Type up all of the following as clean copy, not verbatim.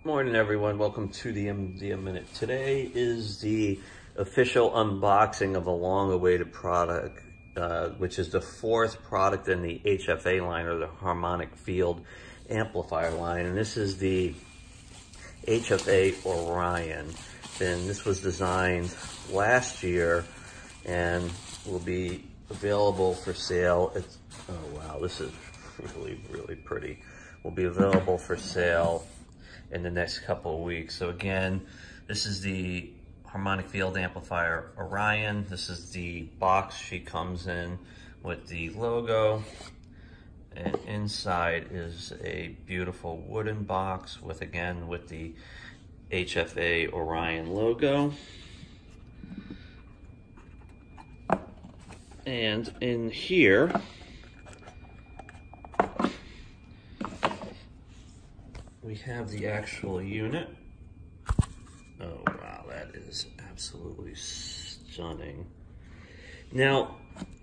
Morning everyone, welcome to the MDM Minute. Today is the official unboxing of a long-awaited product, which is the fourth product in the HFA line, or the Harmonic Field Amplifier line. And this is the HFA Orion. And this was designed last year and will be available for sale. Oh wow, this is really pretty. Will be available for sale in the next couple of weeks. So again, this is the Harmonic Field Amplifier Orion. This is the box she comes in with the logo, and inside is a beautiful wooden box with the HFA Orion logo. And in here we have the actual unit. Oh wow, that is absolutely stunning. Now,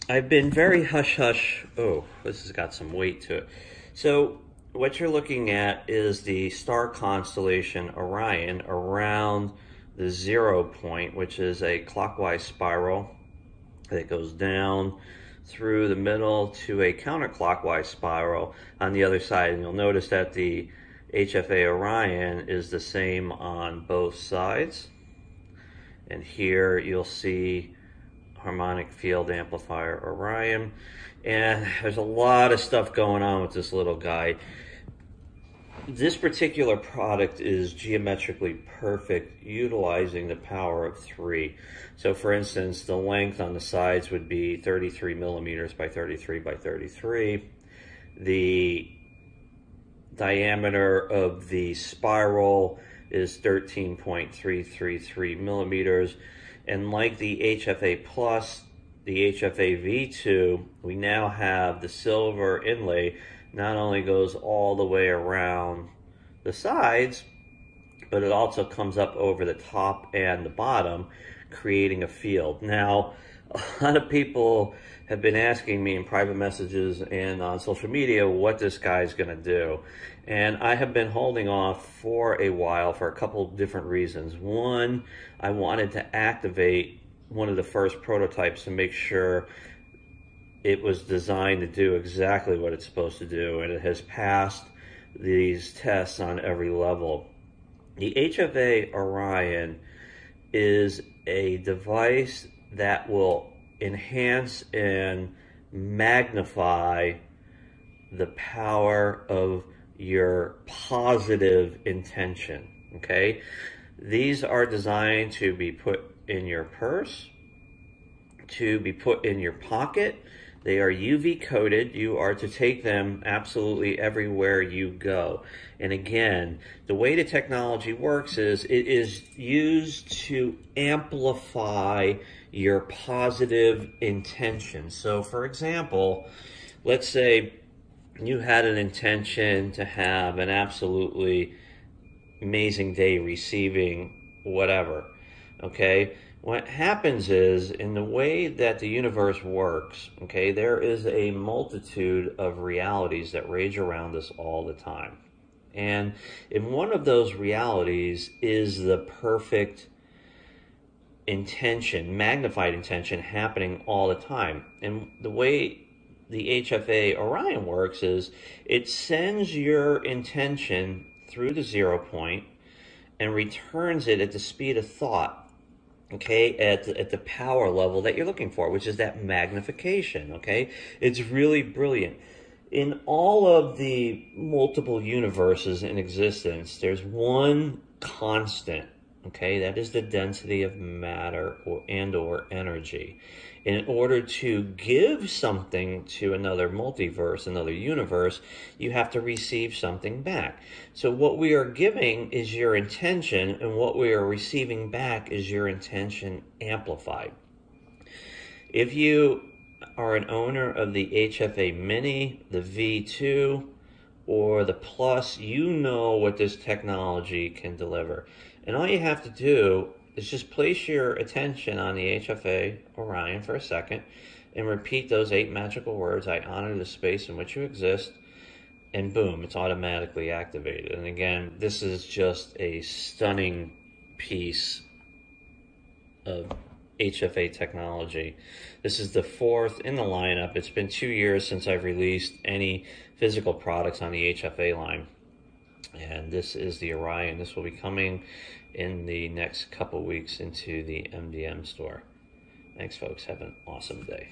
I've been very hush-hush. Oh, this has got some weight to it. So what you're looking at is the star constellation Orion around the 0 point, which is a clockwise spiral that goes down through the middle to a counterclockwise spiral on the other side. And you'll notice that the HFA Orion is the same on both sides. And here you'll see Harmonic Field Amplifier Orion. And there's a lot of stuff going on with this little guy. This particular product is geometrically perfect, utilizing the power of 3. So for instance, the length on the sides would be 33 millimeters by 33 by 33. The diameter of the spiral is 13.333 millimeters. And like the HFA Plus, the HFA V2, we now have the silver inlay. Not only goes all the way around the sides, but it also comes up over the top and the bottom, creating a field. Now, a lot of people have been asking me in private messages and on social media what this guy's gonna do. And I have been holding off for a while for a couple different reasons. One, I wanted to activate one of the first prototypes to make sure it was designed to do exactly what it's supposed to do, and it has passed these tests on every level. The HFA Orion is a device that will enhance and magnify the power of your positive intention, okay? These are designed to be put in your purse, to be put in your pocket. They are UV coated. You are to take them absolutely everywhere you go. And again, the way the technology works is it is used to amplify your positive intention. So for example, let's say you had an intention to have an absolutely amazing day receiving whatever, okay? What happens is, in the way that the universe works, okay, there is a multitude of realities that rage around us all the time. And in one of those realities is the perfect intention, magnified intention happening all the time. And the way the HFA Orion works is it sends your intention through the 0 point and returns it at the speed of thought, okay, at the power level that you're looking for, which is that magnification, okay? It's really brilliant. In all of the multiple universes in existence, there's one constant, okay? That is the density of matter or energy. In order to give something to another multiverse, another universe, you have to receive something back. So what we are giving is your intention, and what we are receiving back is your intention amplified. If you are an owner of the HFA Mini, the V2, or the Plus, you know what this technology can deliver. And all you have to do is just place your attention on the HFA Orion for a second and repeat those 8 magical words: I honor the space in which you exist. and boom, it's automatically activated. And again, this is just a stunning piece of HFA technology. This is the 4th in the lineup. It's been 2 years since I've released any physical products on the HFA line. And this is the Orion. This will be coming in the next couple weeks into the MDM store. Thanks, folks. Have an awesome day.